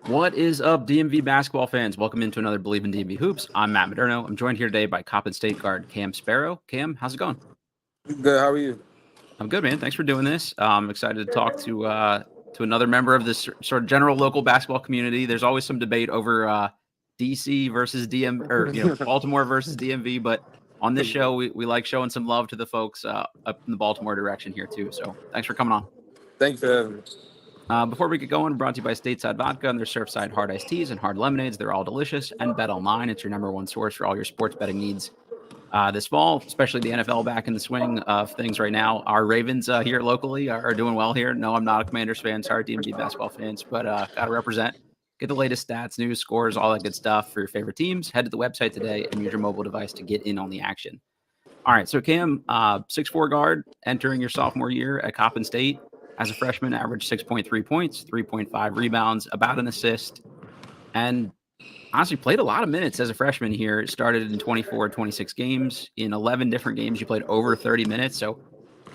What is up, DMV basketball fans? Welcome into another Believe in DMV Hoops. I'm Matt Moderno. I'm joined here today by Coppin State guard Cam Sparrow. Cam, how's it going? Good. How are you? I'm good, man. Thanks for doing this. I'm excited to talk to another member of this sort of general local basketball community. There's always some debate over DC versus DM or Baltimore versus DMV, but on this show we like showing some love to the folks up in the Baltimore direction here too. So thanks for coming on. Thanks for having me. Before we get going, brought to you by Stateside Vodka and their Surfside Hard Iced Teas and Hard Lemonades. They're all delicious. And BetOnline, it's your number one source for all your sports betting needs this fall, especially the NFL back in the swing of things right now. Our Ravens here locally are doing well here. No, I'm not a Commanders fan. Sorry, DMV basketball fans, but got to represent. Get the latest stats, news, scores, all that good stuff for your favorite teams. Head to the website today and use your mobile device to get in on the action. All right, so Cam, 6'4" guard, entering your sophomore year at Coppin State. As a freshman, averaged 6.3 points, 3.5 rebounds, about an assist, and honestly played a lot of minutes as a freshman here. Started in 24, 26 games. In 11 different games, you played over 30 minutes. So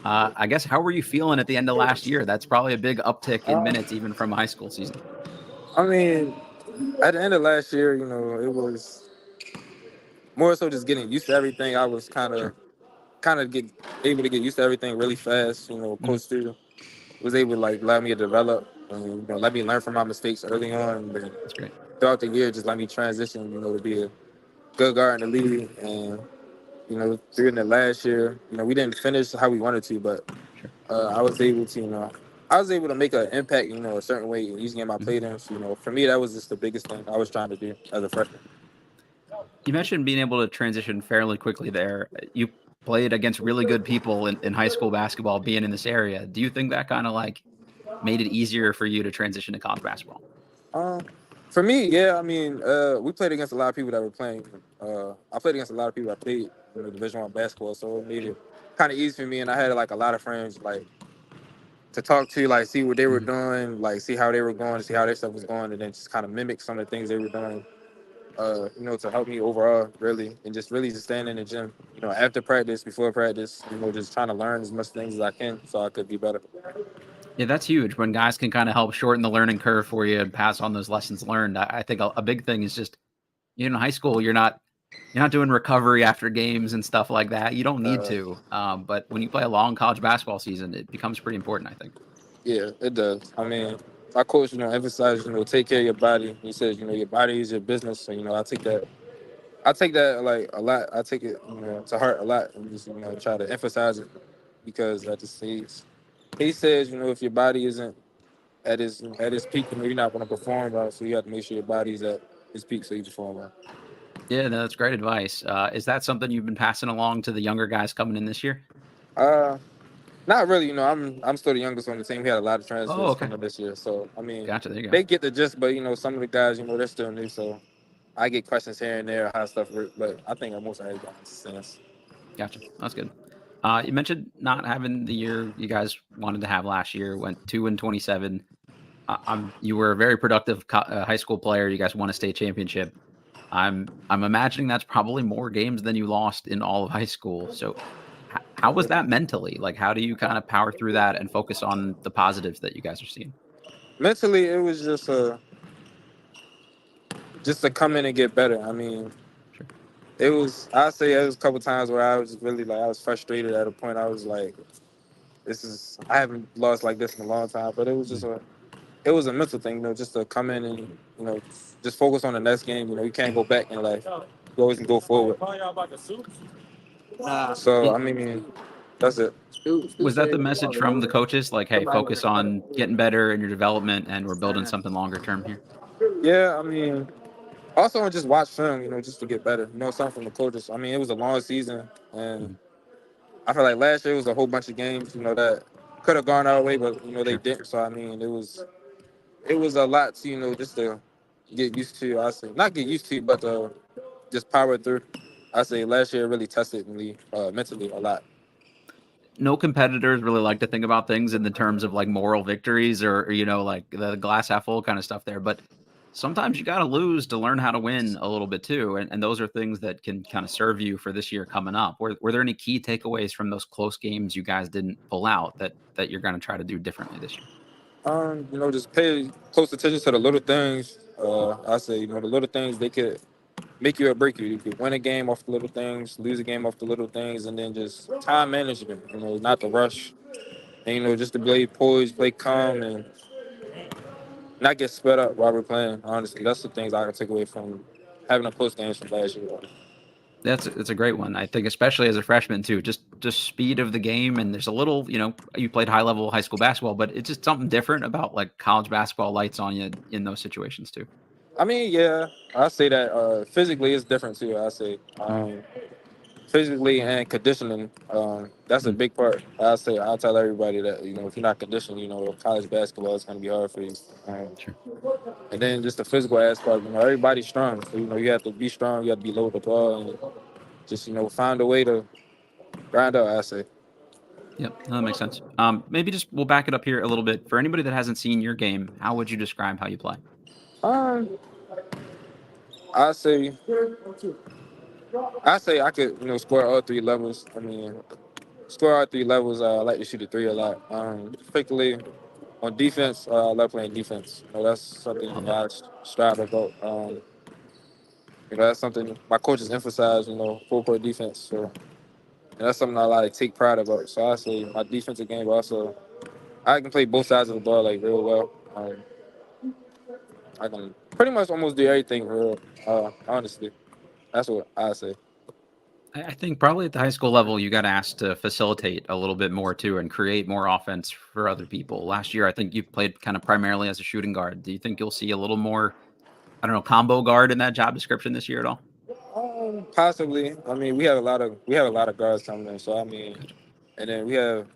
I guess how were you feeling at the end of last year? That's probably a big uptick in minutes even from a high school season. I mean, at the end of last year, it was more so just getting used to everything. I was kind of able to get used to everything really fast. Coach Stu was able to allow me to develop and let me learn from my mistakes early on. And then That's great. throughout the year, just let me transition. To be a good guard in the league. And during the last year, we didn't finish how we wanted to, but I was able to, make an impact, a certain way in each game I played in. So, for me, that was just the biggest thing I was trying to do as a freshman. You mentioned being able to transition fairly quickly there. You played against really good people in high school basketball being in this area. Do you think that kind of made it easier for you to transition to college basketball? For me, yeah, I mean, we played against a lot of people that were playing. I played against a lot of people that played Division I basketball, so it made it kind of easy for me. And I had a lot of friends to talk to, see what they were doing, see how they were going, see how their stuff was going, and then just kind of mimic some of the things they were doing. To help me overall, really, and just really just staying in the gym, after practice, before practice, just trying to learn as much things as I can so I could be better. Yeah, that's huge when guys can kind of help shorten the learning curve for you and pass on those lessons learned. I think a big thing is just, in high school, you're not doing recovery after games and stuff like that. You don't need to. But when you play a long college basketball season, it becomes pretty important, I think. Yeah, it does. I mean, our coach, emphasizes, take care of your body. He says, your body is your business. So, I take that a lot. I take it, to heart a lot, and just, try to emphasize it because at the stage, he says, if your body isn't at its peak, you're not going to perform well. So you have to make sure your body's at its peak so you perform well. Yeah, no, that's great advice. Is that something you've been passing along to the younger guys coming in this year? Not really. I'm still the youngest on the team. We had a lot of transfers Okay. coming this year, so I mean, Gotcha. There you go. they get the gist, but some of the guys, they're still new, so I get questions here and there how stuff works, but I think most of everybody understands. Gotcha. That's good. You mentioned not having the year you guys wanted to have last year. Went 2-27. You were a very productive high school player. You guys won a state championship. I'm imagining that's probably more games than you lost in all of high school. So how was that mentally? How do you kind of power through that and focus on the positives that you guys are seeing? Mentally, it was just to come in and get better. I mean, Sure. I'd say it was a couple times where I was just really I was frustrated at a point. I was like, I haven't lost like this in a long time, but it was just it was a mental thing, just to come in and, just focus on the next game. You can't go back in life. You always can go forward. So, I mean, that's it. Was that the message from the coaches? Hey, focus on getting better in your development, and we're building something longer term here? Yeah, I mean, also just watch film, just to get better. Something from the coaches. I mean, it was a long season, and I feel like last year was a whole bunch of games, that could have gone our way, but, they didn't. So, I mean, it was a lot to, just to get used to. I say not get used to, but just power through. I say last year really tested me mentally a lot. No competitors really like to think about things in the terms of moral victories or the glass half full kind of stuff there. But sometimes you got to lose to learn how to win a little bit too. And those are things that can kind of serve you for this year coming up. Were there any key takeaways from those close games you guys didn't pull out that you're going to try to do differently this year? Just pay close attention to the little things. I say, the little things, they could make you or break you. You could win a game off the little things, lose a game off the little things, and then just time management. Not to rush, and just to play poised, play calm, and not get sped up while we're playing. Honestly, that's the things I can take away from having a close games from last year. That's a great one. I think especially as a freshman too, just speed of the game. And there's a little, you played high level high school basketball, but it's just something different about like college basketball lights on you in those situations too. I mean, yeah, I say that physically it's different too. I say physically and conditioning, that's a Mm, big part. I'll tell everybody that if you're not conditioned, college basketball is going to be hard for you. sure. And then just the physical aspect, everybody's strong, so you have to be strong, you have to be low with the ball, and just find a way to grind out. I say. Yep, no, that makes sense. Maybe just we'll back it up here a little bit. For anybody that hasn't seen your game, how would you describe how you play? Um, I say I could score all three levels. I mean, score all three levels. I like to shoot the three a lot. Particularly on defense, I love playing defense. That's something Love that. I strive about. That's something my coaches emphasize. Full court defense. So and that's something I like to take pride about. So I say my defensive game, but also I can play both sides of the ball like real well. I can pretty much almost do everything real. Honestly, that's what I say. I think probably at the high school level, you got asked to facilitate a little bit more too and create more offense for other people. Last year, I think you played kind of primarily as a shooting guard. Do you think you'll see a little more, I don't know, combo guard in that job description this year at all? Possibly. I mean, we have a lot of guards coming in. So I mean, Gotcha. and then we have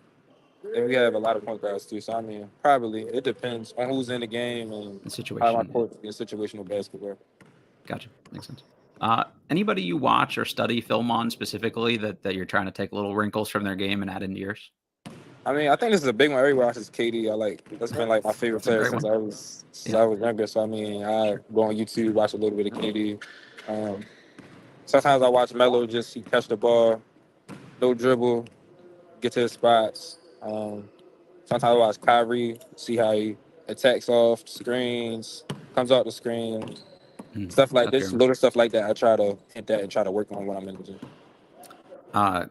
a lot of point guards too. So I mean, probably it depends on who's in the game and The how my situation. Yeah. coach in situational basketball. Gotcha. Makes sense. Anybody you watch or study film on specifically that you're trying to take little wrinkles from their game and add into yours? I mean, I think this is a big one. Everybody watches KD. That's been like my favorite That's a player great since one. I was since Yeah. I was younger. So I mean, I go on YouTube, watch a little bit of KD. Um, Sometimes I watch Melo just he catch the ball, no dribble, get to his spots. Sometimes I watch Kyrie, see how he attacks off screens, comes out the screen, stuff like That's a this, great one. little stuff like that. I try to hit that and try to work on when I'm in the gym. Uh,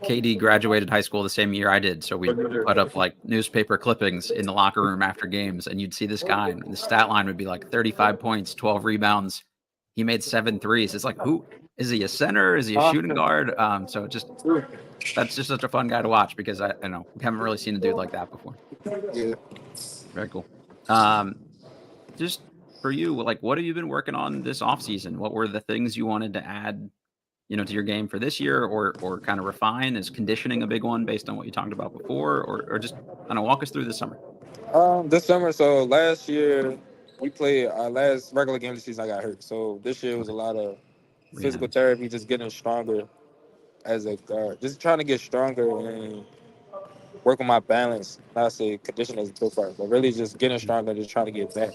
KD graduated high school the same year I did, so we'd put up like newspaper clippings in the locker room after games, and you'd see this guy, and the stat line would be like 35 points, 12 rebounds. He made 7 threes. It's like, who is he? A center? Is he a shooting guard? So that's just such a fun guy to watch because I know we haven't really seen a dude like that before. Yeah. Very cool. Um, just for you, like, what have you been working on this off season? What were the things you wanted to add, to your game for this year or kind of refine? Is conditioning a big one based on what you talked about before, or just kind of walk us through this summer? This summer, so last year we played our last regular game of the season. I got hurt, so this year was a Okay. lot of physical Rehab. therapy, just getting stronger as a guard, just trying to get stronger and work on my balance. Not say conditioning is a big part, but really just getting Mm. stronger, just trying to get back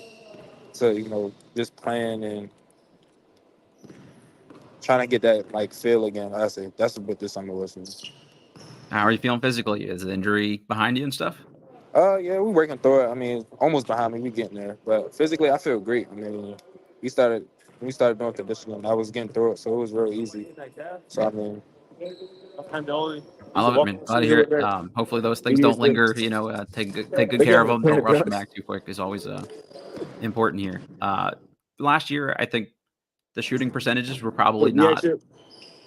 to just playing and trying to get that like feel again. I say that's what this summer was for me. How are you feeling physically? Is the injury behind you and stuff? Yeah, we working through it. I mean, almost behind me. We getting there, but physically, I feel great. I mean, we started we started doing conditioning. I was getting through it, so it was real easy. So I Great. mean, I love it, man. Glad to hear it. Hopefully those things don't linger. Take good care of them. Don't rush them back too quick. Is always important here. Last year, I think the shooting percentages were probably not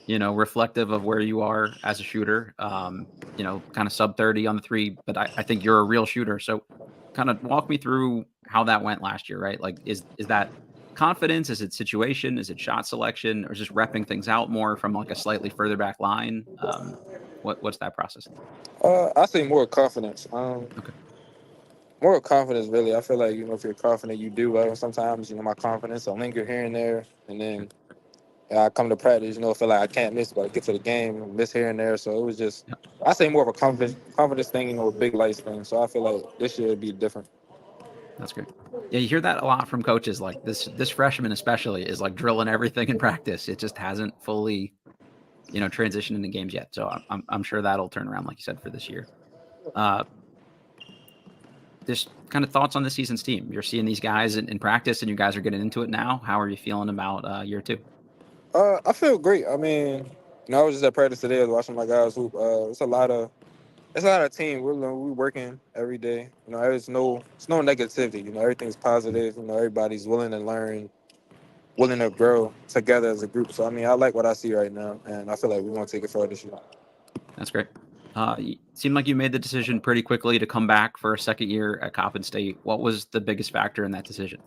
reflective of where you are as a shooter. Kind of sub 30 on the three, but I think you're a real shooter. So kind of walk me through how that went last year, right? Like, is that confidence? Is it situation? Is it shot selection? Or just repping things out more from like a slightly further back line? What's that process like? I say more confidence. Okay. More confidence, really. I feel like if you're confident, you do well. Sometimes my confidence will linger here and there, and then I come to practice, feel like I can't miss, but I get to the game, miss here and there. So it was just, Yeah, I say more of a confidence thing, a big life thing. So I feel like this year would be different. that's great. Yeah, you hear that a lot from coaches. Like this freshman especially is like drilling everything in practice. It just hasn't fully, transitioned into games yet. So I'm sure that'll turn around, like you said, for this year. Uh, just kind of thoughts on this season's team. You're seeing these guys in practice, and you guys are getting into it now. How are you feeling about year 2? I feel great. I mean, I was just at practice today. I was watching my guys hoop. It's a lot of team. We're working every day. It's no negativity. Everything's positive. Everybody's willing to learn, willing to grow together as a group. So I mean, I like what I see right now, and I feel like we're gonna take it further this year. That's great. You seemed like you made the decision pretty quickly to come back for a second year at Coppin State. What was the biggest factor in that decision?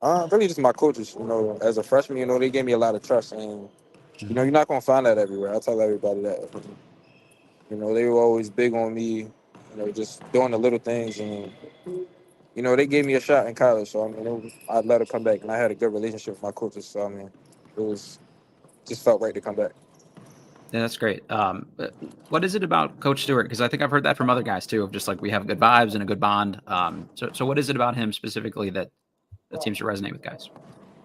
Really just my coaches. As a freshman, they gave me a lot of trust, and you're not gonna find that everywhere. I tell everybody that. They were always big on me. Just doing the little things, and they gave me a shot in college. So I mean, I'd let it come back, and I had a good relationship with my coaches. So I mean, it was just felt right to come back. Yeah, that's great. What is it about Coach Stewart? Because I think I've heard that from other guys too, of just like we have good vibes and a good bond. So what is it about him specifically that seems to resonate with guys?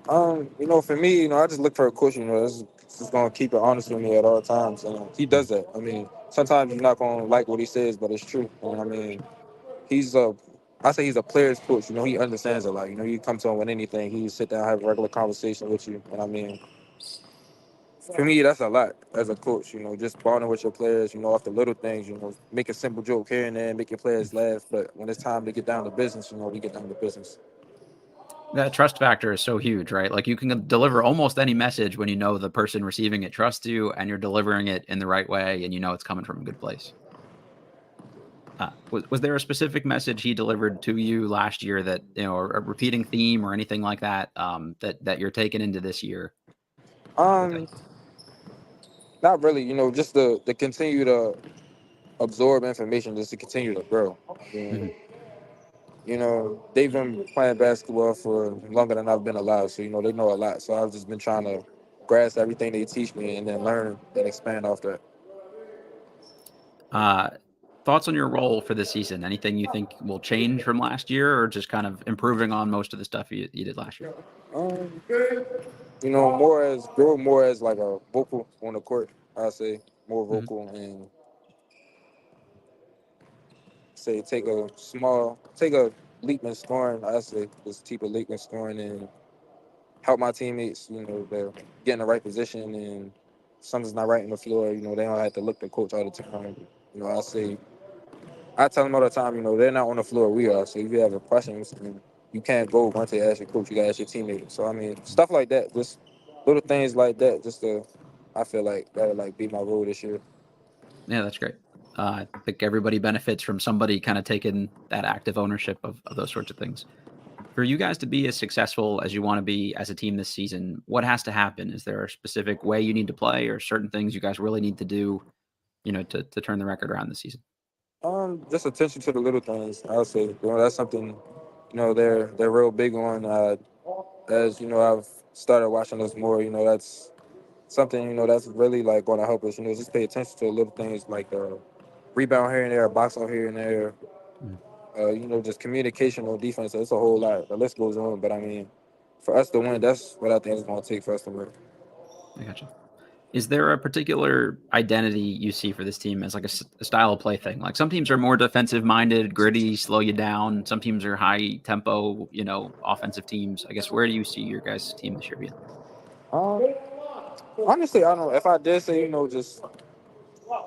For me, I just look for a coach, that's gonna keep it honest with me at all times. And he does that. I mean, sometimes you're not gonna like what he says, but it's true. And I mean, I say he's a player's coach. He understands a lot. You come to him with anything, he sit down, have a regular conversation with you. And I mean, for me, that's a lot as a coach. Just bonding with your players. Off the little things. Make a simple joke here and there, make your players laugh. But when it's time to get down to business, we get down to business. That trust factor is so huge, right? Like you can deliver almost any message when you know the person receiving it trusts you and you're delivering it in the right way and it's coming from a good place. Was there a specific message he delivered to you last year that, or a repeating theme or anything like that, that you're taking into this year? Not really. Just to continue to absorb information, just to continue to grow. Mhm. They've been playing basketball for longer than I've been alive, so they know a lot. So I've just been trying to grasp everything they teach me and then learn and expand off that. Uh, Thoughts on your role for this season? Anything you think will change from last year, or just kind of improving on most of the stuff you did last year? Grow more as like a vocal on the court. I say more Mhm. vocal and say take a leap in scoring. I say just keep a leap in scoring and help my teammates. They're get in the right position and if something's not right on the floor. They don't have to look the coach all the time. I tell them all the time. They're not on the floor. We are. So if you have a question, you can't go once they ask your coach. You got to ask your teammate. So I mean, stuff like that. Just little things like that. I feel like that'll like be my role this year. Yeah, that's great. I think everybody benefits from somebody kind of taking that active ownership of those sorts of things. For you guys to be as successful as you want to be as a team this season, what has to happen? Is there a specific way you need to play or certain things you guys really need to do, to turn the record around this season? Just attention to the little things. I would say, that's something, they're real big on. As I've started watching us more. That's something, that's really like going to help us. Just pay attention to the little things like rebound here and there, box out here and there. Mhm. Just communication on defense. It's a whole lot. The list goes on, but I mean, for us to win, that's what I think it's going to take for us to win. I gotcha. Is there a particular identity you see for this team as like a style of play thing? Like some teams are more defensive minded, gritty, slow you down. Some teams are high tempo, offensive teams. I guess where do you see your guys' team this year being? Um, Honestly, I don't know. If I did say, just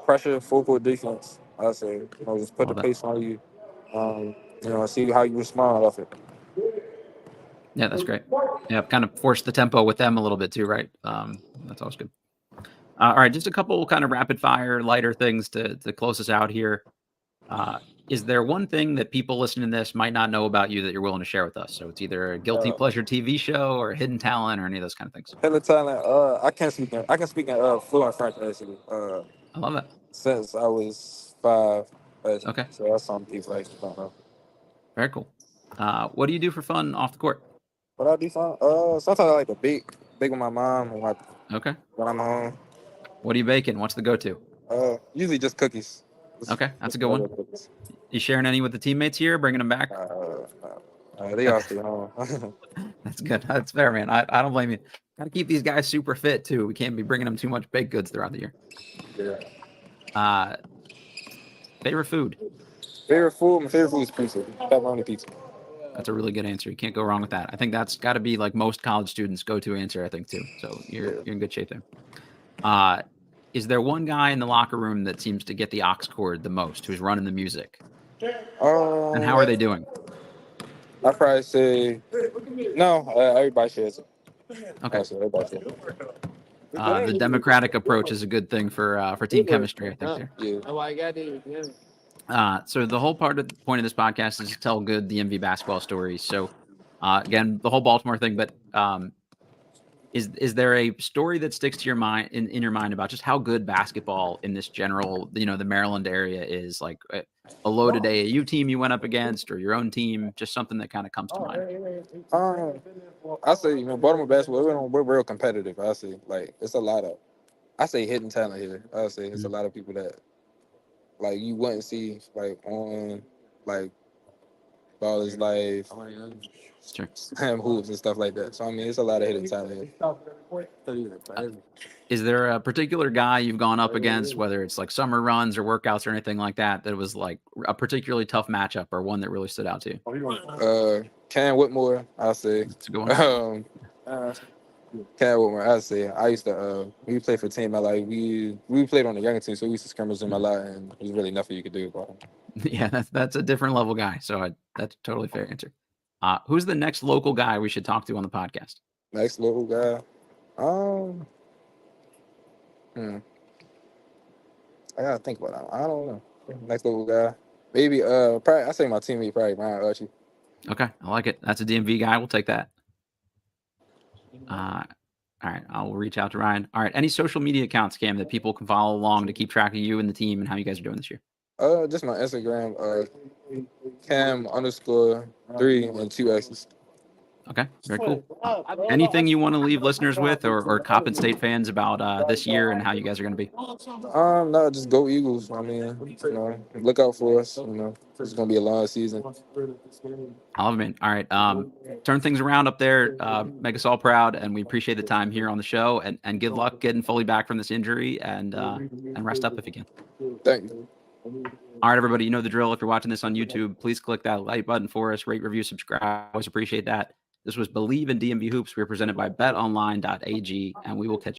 pressure, focal defense, I say, just I put the love that. pace on you. See how you respond off it. Yeah, that's great. Yeah, kind of force the tempo with them a little bit too, right? That's always good. All right, just a couple kind of rapid fire, lighter things to close us out here. Uh, is there one thing that people listening to this might not know about you that you're willing to share with us? So it's either a guilty Uh, pleasure TV show or a hidden talent or any of those kind of things. Hella talent. I can speak in fluent French actually. I love that. Since I was 5, Okay, so that's something people actually don't know. very cool. What do you do for fun off the court? But I do fun. Sometimes I like to bake with my mom Okay, when I'm home. what are you baking? What's the go-to? Usually just cookies. Okay, that's a Just good one. regular cookies. You sharing any with the teammates here, bringing them back? They all Okay, stay home. that's good. That's fair, man. I don't blame you. Got to keep these guys super fit too. We can't be bringing them too much baked goods throughout the year. Yeah. Uh, Favorite food? My favorite food is pizza. Pepperoni pizza. That's a really good answer. You can't go wrong with that. I think that's got to be like most college students' go-to answer, I think, too. So you're in good shape there. Is there one guy in the locker room that seems to get the aux cord the most, who's running the music? And how are they doing? I'd probably say no. Everybody shares it. Okay. Everybody shares it. The democratic approach is a good thing for team chemistry, I think, there. Yeah. So the whole point of this podcast is to tell good DMV basketball stories. So again, the whole Baltimore thing, but is there a story that sticks to your mind in your mind about just how good basketball in this general, the Maryland area is? Like a loaded AAU team you went up against, or your own team, just something that kind of comes to mind. I say, Baltimore basketball, we're real competitive. I say, like, it's a lot of, I say, hidden talent here. I say it's a lot of people that, like, you wouldn't see, like, on, like, Baller's Life, Sure. Slam Hoops and stuff like that. So, I mean, it's a lot of hidden talent here. Is there a particular guy you've gone up against, whether it's like summer runs or workouts or anything like that, that was like a particularly tough matchup or one that really stood out to you? Cam Whitmore, I say. That's a good one. Cam Whitmore, I say. I used to, we played for Team LA. We played on the younger team, so we used to scrimmage him a lot, and there's really nothing you could do about him. Yeah, that's a different level guy. So that's a totally fair answer. Who's the next local guy we should talk to on the podcast? Next local guy? I gotta think about that. I don't know. Next local guy. Maybe probably I say my teammate probably Ryan Archie. Okay, I like it. That's a DMV guy. We'll take that. All right, I'll reach out to Ryan. All right, any social media accounts, Cam, that people can follow along to keep track of you and the team and how you guys are doing this year? Just my Instagram, Cam_3 and 2 X's. Okay, very cool. Anything you want to leave listeners with or Coppin State fans about this year and how you guys are going to be? No, just go Eagles. I mean, look out for us. It's going to be a long season. I love it, man. All right, turn things around up there. Make us all proud, and we appreciate the time here on the show. And good luck getting fully back from this injury, and rest up if you can. Thank you. All right, everybody, you know the drill. If you're watching this on YouTube, please click that like button for us. Rate, review, subscribe. I always appreciate that. This was Believe in DMV Hoops. We're presented by betonline.ag, and we will catch you.